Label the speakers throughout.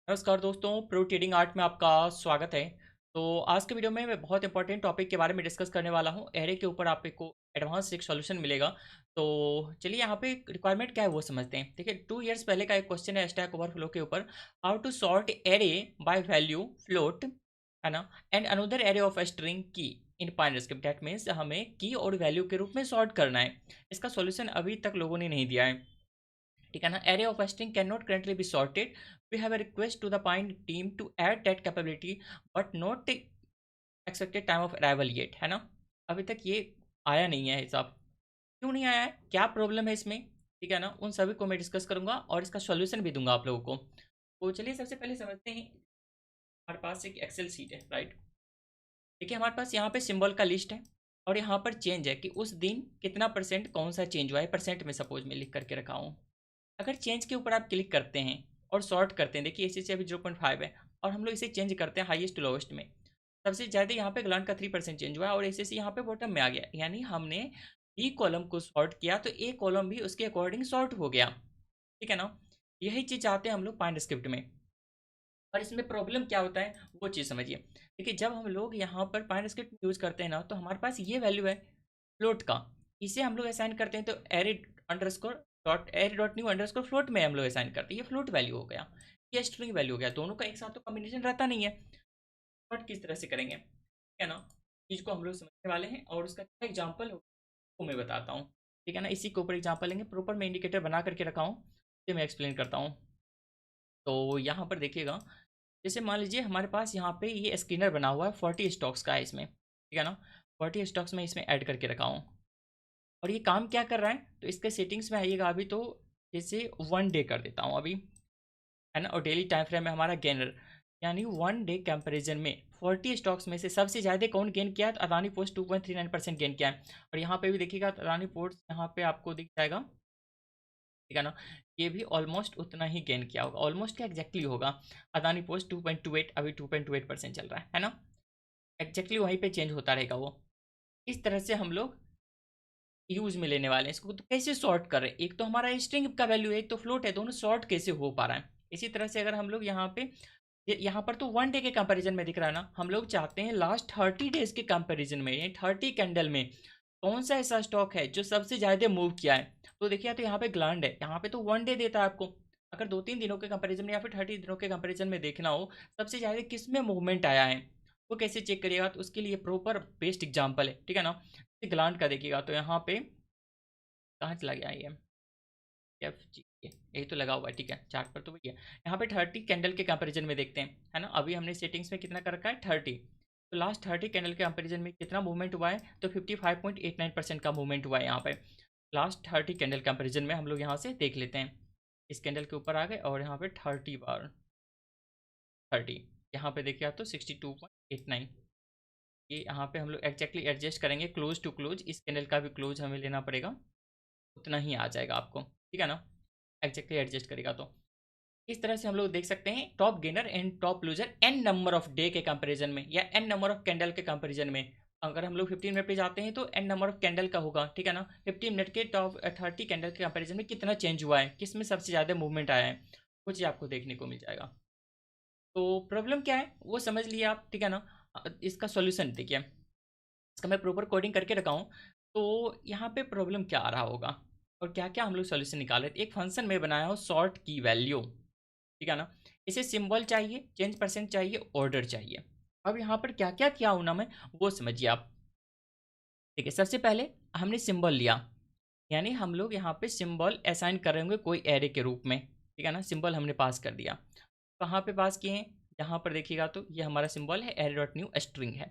Speaker 1: नमस्कार दोस्तों, pro trading art में आपका स्वागत है। तो आज के वीडियो में मैं बहुत इंपॉर्टेंट टॉपिक के बारे में डिस्कस करने वाला हूँ। एरे के ऊपर आपको एडवांस एक सॉल्यूशन मिलेगा। तो चलिए यहाँ पे रिक्वायरमेंट क्या है वो समझते हैं। देखिए 2 इयर्स पहले का एक क्वेश्चन है स्टैक ओवरफ्लो के ऊपर। How to sort array by value float, है ना, and another array of string की in pine script. That means हमें की और वैल्यू के रूप में सॉर्ट करना है। इसका सॉल्यूशन अभी तक लोगों ने नहीं दिया है, ठीक है ना। Array of string can not currently be sorted. We have a request to the pine team to add that capability but not expected time of arrival yet, है ना। अभी तक ये आया नहीं है हिसाब। क्यों नहीं आया है, क्या प्रॉब्लम है इसमें, ठीक है ना, उन सभी को मैं डिस्कस करूंगा और इसका सॉल्यूशन भी दूंगा आप लोगों को। तो चलिए सबसे पहले समझते हैं। हमारे पास एक एक्सेल शीट है, राइट। देखिए हमारे पास यहाँ पे सिंबल का लिस्ट है और यहाँ पर चेंज है कि उस दिन कितना परसेंट कौन सा चेंज हुआ है, परसेंट में सपोज मैं लिख करके रखा हूँ। अगर चेंज के ऊपर आप क्लिक करते हैं और सॉर्ट करते हैं, देखिए इसी से अभी 0.5 है और हम लोग इसे चेंज करते हैं हाईएस्ट टू लोवेस्ट में। सबसे ज़्यादा यहाँ पे ग्लांट का 3% चेंज हुआ है और इसी से यहाँ पे बॉटम में आ गया, यानी हमने बी कॉलम को सॉर्ट किया तो ए कॉलम भी उसके अकॉर्डिंग सॉर्ट हो गया, ठीक है ना। यही चीज़ चाहते हैं हम लोग पाइंड स्क्रिप्ट में। और इसमें प्रॉब्लम क्या होता है वो चीज़ समझिए। देखिए जब हम लोग यहाँ पर पाइंड स्क्रिप्ट यूज़ करते हैं ना, तो हमारे पास ये वैल्यू है फ्लोट का। इसे हम लोग असाइन करते हैं तो array underscore dot array dot new underscore float में हम लोग असाइन करते हैं। ये फ्लोट वैल्यू हो गया, ये स्ट्रिंग वैल्यू हो गया। दोनों का एक साथ तो कॉम्बिनेशन रहता नहीं है। बट किस तरह से करेंगे, ठीक है ना, चीज़ को हम लोग समझने वाले हैं और उसका क्या एग्जाम्पल हो वो मैं बताता हूँ, ठीक है ना। इसी के ऊपर एग्जाम्पल लेंगे। प्रॉपर मैं इंडिकेटर बना करके रखा हूँ, इसे मैं एक्सप्लेन करता हूँ। तो यहाँ पर देखिएगा, जैसे मान लीजिए हमारे पास यहाँ पे ये स्कैनर बना हुआ है, 40 स्टॉक्स का है इसमें, ठीक है ना। 40 स्टॉक्स में इसमें ऐड करके रखा हूँ और ये काम क्या कर रहा है, तो इसके सेटिंग्स में आइएगा अभी। तो जैसे 1 डे कर देता हूँ अभी, है ना। और डेली टाइम फ्रेम है हमारा गेनर, यानी 1 डे कंपैरिजन में 40 स्टॉक्स में से सबसे ज़्यादा कौन गेन किया है, तो अदानी पोस्ट 2.39% गेन किया है। और यहाँ पे भी देखिएगा तो अदानी पोस्ट यहाँ पे आपको दिख जाएगा, ठीक है ना। ये भी ऑलमोस्ट उतना ही गेन किया होगा, ऑलमोस्ट क्या एग्जैक्टली होगा। अदानी पोस्ट 2.28, अभी 2.28% चल रहा है ना। एग्जैक्टली वहीं पे चेंज होता रहेगा वो। इस तरह से हम लोग यूज में लेने वाले हैं इसको। तो कैसे सॉर्ट कर रहे हैं, एक तो हमारा स्ट्रिंग का वैल्यू है, एक तो फ्लोट है, दोनों सॉर्ट कैसे हो पा रहा है। इसी तरह से अगर हम लोग यहाँ पे यहाँ पर तो 1 डे के कंपैरिजन में दिख रहा है ना, हम लोग चाहते हैं लास्ट 30 डेज के कंपैरिजन में, यानी 30 कैंडल में कौन सा ऐसा स्टॉक है जो सबसे ज़्यादा मूव किया है। तो देखिए तो यहाँ पे ग्लैंड है, यहाँ पे तो 1 डे देता है आपको। अगर 2-3 दिनों के कंपैरिजन में या फिर 30 दिनों के कंपैरिजन में देखना हो सबसे ज़्यादा किस में मूवमेंट आया है, वो कैसे चेक करिएगा, तो उसके लिए प्रॉपर बेस्ट एग्जाम्पल है, ठीक है ना। ग्लैंड का देखिएगा तो यहाँ पे कहाँ चला गया ये, एफ जी, यही तो लगा हुआ है, ठीक है, चार्ट पर तो वही है। यहाँ पे 30 कैंडल के कंपैरिजन में देखते हैं, है ना। अभी हमने सेटिंग्स में कितना कर रखा है, 30। तो लास्ट 30 कैंडल के कंपैरिजन में कितना मूवमेंट हुआ है, तो 55.89% का मूवमेंट हुआ है यहाँ पे। लास्ट 30 कैंडल कंपैरिजन में हम लोग यहाँ से देख लेते हैं। इस कैंडल के ऊपर आ गए और यहाँ पे 30 बार 30, यहाँ पे देखिए आप तो 62.89। ये यहाँ पे हम लोग एक्जैक्टली एडजस्ट करेंगे क्लोज टू क्लोज, इस कैंडल का भी क्लोज हमें लेना पड़ेगा, उतना ही आ जाएगा आपको, ठीक है ना। एक्जैक्टली एडजस्ट करेगा तो इस तरह से हम लोग देख सकते हैं top gainer and top loser n number of day के कंपैरिजन में या एन नंबर ऑफ कैंडल के कंपैरिजन में। अगर हम लोग 15 मिनट पे जाते हैं तो एन नंबर ऑफ कैंडल का होगा, ठीक है ना। 15 मिनट के टॉप 30 कैंडल के कंपैरिजन में कितना चेंज हुआ है, किस में सबसे ज़्यादा मूवमेंट आया है, वो चीज़ आपको देखने को मिल जाएगा। तो प्रॉब्लम क्या है वो समझ लिया आप, ठीक है ना। इसका सॉल्यूशन देखिए, इसका मैं प्रॉपर कोडिंग करके रखा हूँ। तो यहाँ पे प्रॉब्लम क्या आ रहा होगा और क्या क्या हम लोग सॉल्यूशन निकाले। तो एक फंक्शन में बनाया हूँ सॉर्ट की वैल्यू, ठीक है ना। इसे सिंबल चाहिए, चेंज परसेंट चाहिए, ऑर्डर चाहिए। अब यहाँ पर क्या क्या किया हूँ ना मैं, वो समझिए आप। ठीक है, सबसे पहले हमने सिंबल लिया, यानी हम लोग यहाँ पे सिंबल असाइन कर रहे होंगे कोई एरे के रूप में, ठीक है ना। सिंबल हमने पास कर दिया, कहाँ पे पास किए हैं, यहाँ पर देखिएगा तो ये हमारा सिंबल है, एरे डॉट न्यू स्ट्रिंग है।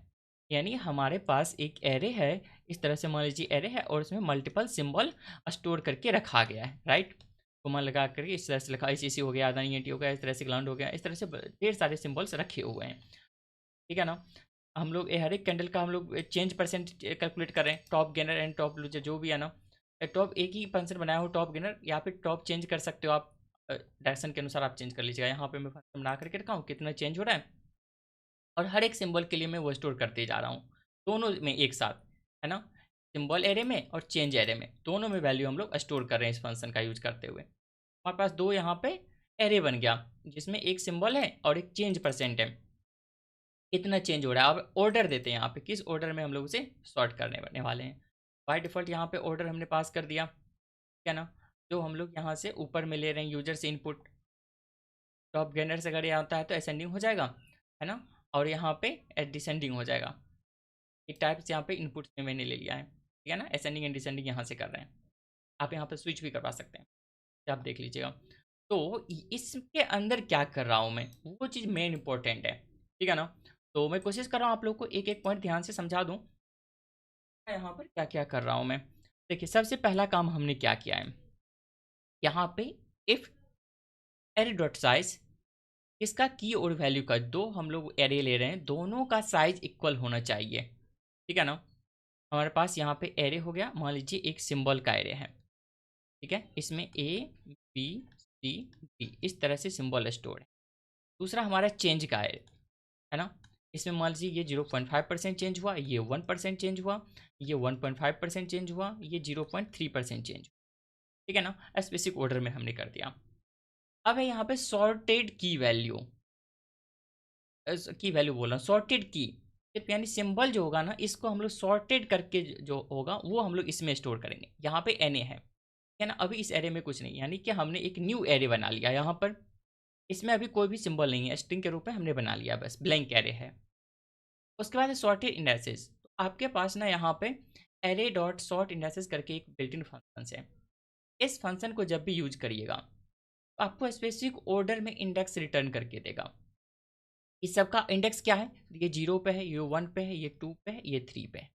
Speaker 1: यानी हमारे पास एक एरे है, इस तरह से मान लीजिए एरे है और उसमें मल्टीपल सिंबल स्टोर करके रखा गया है, राइट। कोमा लगा करके इस तरह से लिखा, ICC हो गया, अदानी एनटी हो गया, इस तरह से ग्लाउंड हो गया, इस तरह से ढेर सारे सिंबल्स रखे हुए हैं, ठीक है ना। हम लोग हर एक कैंडल का हम लोग चेंज परसेंट कैलकुलेट कर रहे हैं, top gainer and top loser जो भी है ना। टॉप एक ही फंक्शन बनाया हो टॉप गेनर, या फिर टॉप चेंज कर सकते हो आप, डायरेक्शन के अनुसार आप चेंज कर लीजिएगा। यहाँ पे मैं फंक्शन बना करके रखा हूँ कितना चेंज हो रहा है, और हर एक सिंबल के लिए मैं वो स्टोर करते जा रहा हूँ, दोनों में एक साथ, है ना। सिंबल एरे में और चेंज एरे में, दोनों में वैल्यू हम लोग स्टोर कर रहे हैं इस फंक्शन का यूज करते हुए। हमारे पास दो यहाँ पे एरे बन गया जिसमें एक सिंबल है और एक चेंज परसेंट है। कितना चेंज हो रहा है, अब ऑर्डर देते हैं यहाँ पे किस ऑर्डर में हम लोग उसे सॉर्ट करने वाले हैं। बाय डिफ़ॉल्ट यहाँ पे ऑर्डर हमने पास कर दिया, ठीक है ना। जो हम लोग यहाँ से ऊपर में ले रहे हैं यूजर से इनपुट, टॉप गेनर से अगर ये आता है तो असेंडिंग हो जाएगा, है ना। और यहाँ पे डिसेंडिंग हो जाएगा। एक टाइप से यहाँ पे इनपुट में मैंने ले लिया है, ठीक है ना। असेंडिंग एंड डिसेंडिंग यहाँ से कर रहे हैं। आप यहाँ पे स्विच भी करवा सकते हैं, आप देख लीजिएगा। तो इसके अंदर क्या कर रहा हूँ मैं, वो चीज़ मेन इंपॉर्टेंट है, ठीक है ना। तो मैं कोशिश कर रहा हूँ आप लोग को एक एक पॉइंट ध्यान से समझा दूँ यहाँ पर क्या क्या कर रहा हूँ मैं। देखिए सबसे पहला काम हमने क्या किया है, यहाँ पे इफ एरे डॉट साइज, इसका की और वैल्यू का, दो हम लोग एरे ले रहे हैं, दोनों का साइज इक्वल होना चाहिए, ठीक है ना। हमारे पास यहाँ पे एरे हो गया, मान लीजिए एक सिंबल का एरे है, ठीक है, इसमें ए बी सी डी इस तरह से सिंबल स्टोर है। दूसरा हमारा चेंज का है ना, इसमें मान लीजिए ये 0.5% चेंज हुआ, ये 1% चेंज हुआ, ये 1.5% चेंज हुआ, ये 0.3% चेंज, ठीक है ना। स्पेसिफिक ऑर्डर में हमने कर दिया। अब है यहाँ पे सॉर्टेड की वैल्यू बोल रहा हूँ, सॉर्टेड की, यानी सिंबल जो होगा ना इसको हम लोग सॉर्टेड करके जो होगा वो हम लोग इसमें स्टोर करेंगे। यहाँ पे एन ए है ना। अभी इस एरे में कुछ नहीं, यानी कि हमने एक न्यू एरे बना लिया यहाँ पर। इसमें अभी कोई भी सिंबल नहीं है, स्ट्रिंग के रूप में हमने बना लिया, बस ब्लैंक एरे है। उसके बाद सॉर्टेड इंडेक्सेस, तो आपके पास ना यहाँ पे एरे डॉट सॉर्ट इंडेक्सेस करके एक बिल्ट इन फंक्शन है। इस फंक्शन को जब भी यूज करिएगा तो आपको स्पेसिफिक ऑर्डर में इंडेक्स रिटर्न करके देगा। इस सब का इंडेक्स क्या है, ये 0 पे है, ये 1 पे है, ये 2 पे है, ये 3 पे है,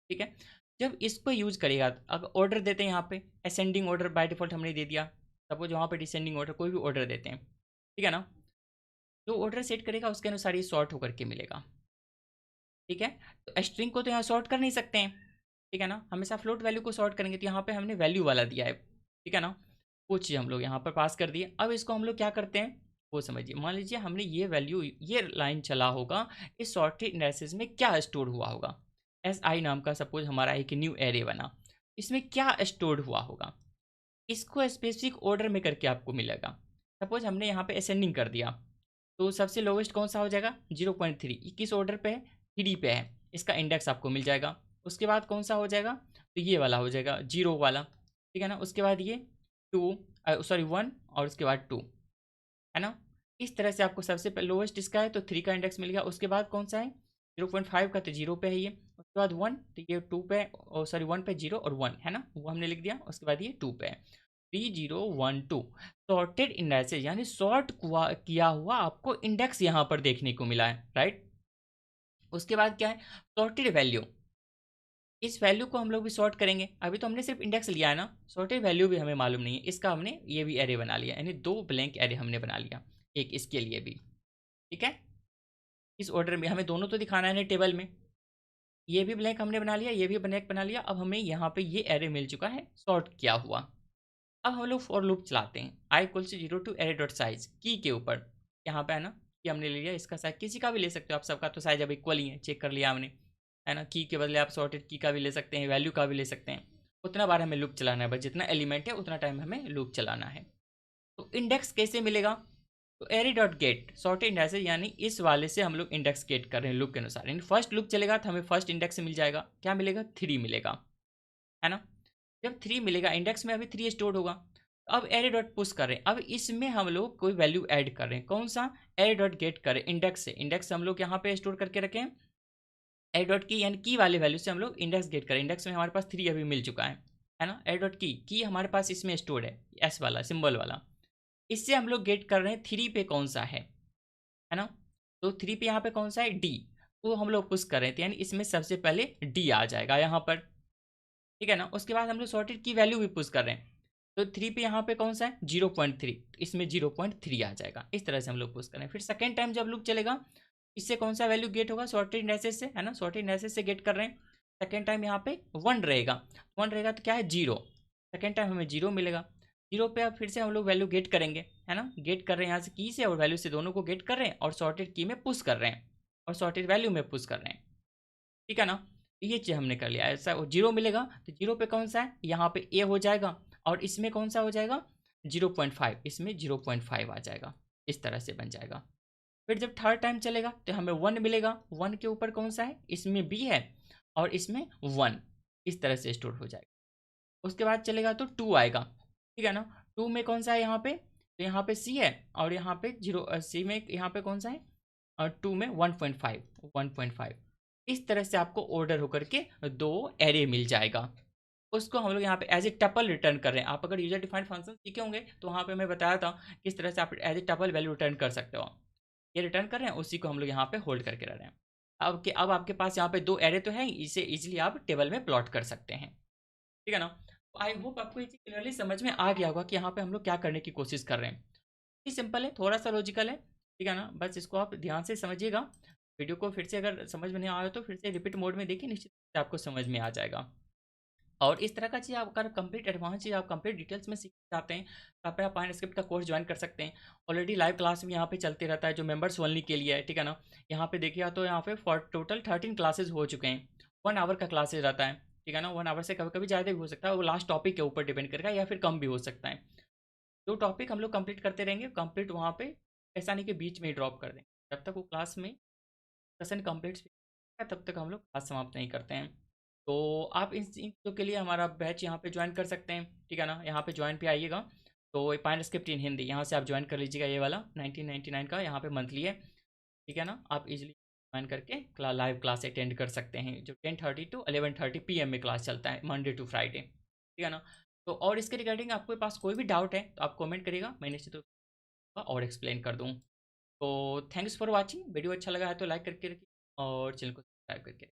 Speaker 1: ठीक है। जब इसको यूज करेगा, अगर ऑर्डर देते हैं यहाँ पे असेंडिंग ऑर्डर बाय डिफॉल्ट हमने दे दिया, सपोज वहाँ पे डिसेंडिंग ऑर्डर कोई भी ऑर्डर देते हैं, ठीक है ना। जो ऑर्डर सेट करेगा उसके अनुसार ये सॉर्ट होकर के मिलेगा, ठीक है। तो स्ट्रिंग को तो यहाँ सॉर्ट कर नहीं सकते हैं, ठीक है ना, हमेशा फ्लोट वैल्यू को सॉर्ट करेंगे। तो यहाँ पे हमने वैल्यू वाला दिया है, ठीक है ना, वो चीज़ हम लोग यहाँ पर पास कर दिए। अब इसको हम लोग क्या करते हैं वो समझिए। मान लीजिए हमने ये वैल्यू, ये लाइन चला होगा, इस सॉर्टेड इंडेक्सेस में क्या स्टोर हुआ होगा। एस आई नाम का सपोज हमारा एक न्यू एरे बना, इसमें क्या स्टोर हुआ होगा, इसको स्पेसिफिक ऑर्डर में करके आपको मिलेगा। सपोज हमने यहाँ पे असेंडिंग कर दिया, तो सबसे लोवेस्ट कौन सा हो जाएगा, 0.3, किस ऑर्डर पे है, 3 पे है, इसका इंडेक्स आपको मिल जाएगा। उसके बाद कौन सा हो जाएगा, तो ये वाला हो जाएगा 0 वाला, ठीक है ना। उसके बाद ये 2, सॉरी 1, और उसके बाद 2, है ना। इस तरह से आपको सबसे लोवेस्ट इसका है तो 3 का इंडेक्स मिल गया। उसके बाद कौन सा है 0.5 का, तो 0 पे है ये। उसके बाद 1, तो ये 2 पे, और सॉरी 1 पे 0 और 1, है ना, वो हमने लिख दिया। उसके बाद ये 2 पे है, 3 0 1 2, सॉर्टेड इंडेक्सेस, यानी सॉर्ट किया हुआ आपको इंडेक्स यहाँ पर देखने को मिला है, राइट। उसके बाद क्या है, सॉर्टेड वैल्यू, इस वैल्यू को हम लोग भी सॉर्ट करेंगे। अभी तो हमने सिर्फ इंडेक्स लिया है ना, सॉर्टेड वैल्यू भी हमें मालूम नहीं है, इसका हमने ये भी एरे बना लिया, यानी 2 ब्लैंक एरे हमने बना लिया, एक इसके लिए भी, ठीक है। इस ऑर्डर में हमें दोनों तो दिखाना है ना टेबल में, ये भी ब्लैंक हमने बना लिया, ये भी ब्लैंक बना लिया। अब हमें यहाँ पे ये एरे मिल चुका है सॉर्ट किया हुआ। अब हम लोग फॉर लूप चलाते हैं, i equal to 0 to array dot size की के ऊपर, यहाँ पे है ना, कि हमने ले लिया, इसका साइज किसी का भी ले सकते हो आप, सबका तो साइज अब इक्वल ही है, चेक कर लिया हमने, है ना। की के बदले आप सॉर्टेड की का भी ले सकते हैं, वैल्यू का भी ले सकते हैं। उतना बार हमें लूप चलाना है, बस जितना एलिमेंट है उतना टाइम हमें लूप चलाना है। तो इंडेक्स कैसे मिलेगा, तो array dot get sorted index, यानी इस वाले से हम लोग इंडेक्स गेट कर रहे हैं लूप के अनुसार, यानी फर्स्ट लूप चलेगा तो हमें फर्स्ट इंडेक्स मिल जाएगा, क्या मिलेगा, 3 मिलेगा, है ना। जब 3 मिलेगा, इंडेक्स में अभी 3 स्टोर होगा। अब एरे डॉट पुश कर रहे हैं, अब इसमें हम लोग कोई वैल्यू ऐड कर रहे हैं, कौन सा, एरे डॉट गेट करें इंडेक्स से, इंडेक्स हम लोग यहाँ पे स्टोर करके रखें, एरे डॉट की यानी की वाले वैल्यू से हम लोग इंडेक्स गेट करें। इंडेक्स में हमारे पास 3 अभी मिल चुका है ना। एरे डॉट की हमारे पास इसमें स्टोर है, एस वाला सिंबल वाला, इससे हम लोग गेट कर रहे हैं 3 पे कौन सा है ना। तो 3 पे यहाँ पे कौन सा है, डी, वो हम लोग पुश कर रहे थे, यानी इसमें सबसे पहले डी आ जाएगा यहाँ पर, ठीक है ना। उसके बाद हम लोग सॉर्टेड की वैल्यू भी पुश कर रहे हैं, तो 3 पे यहाँ पे कौन सा है 0.3, तो इसमें 0.3 आ जाएगा। इस तरह से हम लोग पुश कर रहे हैं। फिर सेकेंड टाइम जब लूप चलेगा, इससे कौन सा वैल्यू गेट होगा, सॉर्टेड इंडेक्सेस से, है ना, सॉर्टेड इंडेक्सेस से गेट कर रहे हैं। सेकेंड टाइम यहाँ पे 1 रहेगा, 1 रहेगा तो क्या है 0, सेकेंड टाइम हमें 0 मिलेगा। 0 पे अब फिर से हम लोग वैल्यू गेट करेंगे, है ना, गेट कर रहे हैं यहाँ से की से और वैल्यू से, दोनों को गेट कर रहे हैं और सॉर्टेड की में पुश कर रहे हैं और सॉर्टेड वैल्यू में पुश कर रहे हैं, ठीक है ना। ये चीज़ हमने कर लिया। ऐसा 0 मिलेगा तो 0 पे कौन सा है, यहाँ पे ए हो जाएगा, और इसमें कौन सा हो जाएगा 0.5, इसमें 0.5 आ जाएगा, इस तरह से बन जाएगा। फिर जब थर्ड टाइम चलेगा तो हमें 1 मिलेगा, 1 के ऊपर कौन सा है, इसमें बी है और इसमें 1, इस तरह से स्टोर हो जाएगा। उसके बाद चलेगा तो 2 आएगा, ठीक है ना। 2 में कौन सा है यहाँ पे, तो यहाँ पे सी है और यहाँ पे सी में यहाँ पे कौन सा है, और 2 में 1.5, इस तरह से आपको ऑर्डर होकर के 2 एरे मिल जाएगा। उसको हम लोग यहाँ पे एज ए टपल रिटर्न कर रहे हैं। आप अगर यूजर डिफाइंड फंक्शन सीखे होंगे तो वहाँ पे मैं बताया था किस तरह से आप as a tuple value return कर सकते हो। ये रिटर्न कर रहे हैं, उसी को हम लोग यहाँ पे होल्ड करके रह रहे हैं। अब आपके पास यहाँ पे 2 एरे तो है, इसे इजिली आप टेबल में प्लॉट कर सकते हैं, ठीक है ना। आई होप आपको ये चीज़ क्लियरली समझ में आ गया होगा कि यहाँ पे हम लोग क्या करने की कोशिश कर रहे हैं। ये सिंपल है, थोड़ा सा लॉजिकल है, ठीक है ना। बस इसको आप ध्यान से समझिएगा। वीडियो को फिर से अगर समझ में नहीं आया तो फिर से रिपीट मोड में देखिए, निश्चित रूप से आपको समझ में आ जाएगा। और इस तरह का चीज़ आप अगर कंप्लीट एडवांस चीज़ आप कंप्लीट डिटेल्स में सीख चाहते हैं तो आप पाइन स्क्रिप्ट का कोर्स ज्वाइन कर सकते हैं। ऑलरेडी लाइव क्लास में यहाँ पे चलते रहता है, जो मेंबर्स ओनली के लिए है, ठीक है ना। यहाँ पे देखिए तो यहाँ पे फॉर टोटल 13 क्लासेज हो चुके हैं। 1 आवर का क्लासेज रहता है, ठीक है ना। 1 आवर से कभी कभी ज़्यादा भी हो सकता है, वो लास्ट टॉपिक के ऊपर डिपेंड करेगा या फिर कम भी हो सकता है। जो टॉपिक हम लोग कंप्लीट करते रहेंगे, कंप्लीट वहाँ पे ऐसा नहीं कि बीच में ही ड्रॉप कर दें। जब तक वो क्लास में सेशन कंप्लीट तब तक हम लोग क्लास समाप्त नहीं करते हैं। तो आप इन चीज़ों के लिए हमारा बैच यहाँ पे ज्वाइन कर सकते हैं, ठीक है ना। यहाँ पे ज्वाइन पे आइएगा तो पाइन स्क्रिप्ट इन हिंदी, यहाँ से आप ज्वाइन कर लीजिएगा। ये वाला 1999 का यहाँ पे मंथली है, ठीक है ना। आप इजीली ज्वाइन करके लाइव क्लास अटेंड कर सकते हैं, जो 10:30 टू 11:30 PM में क्लास चलता है, मंडे टू फ्राइडे, ठीक है ना। तो और इसके रिगार्डिंग आपके पास कोई भी डाउट है तो आप कमेंट करिएगा, मैं निश्चित रूप से और एक्सप्लेन कर दूँ। तो थैंक्स फॉर वॉचिंग। वीडियो अच्छा लगा है तो लाइक करके रखिए और चैनल को सब्सक्राइब करके रखिए।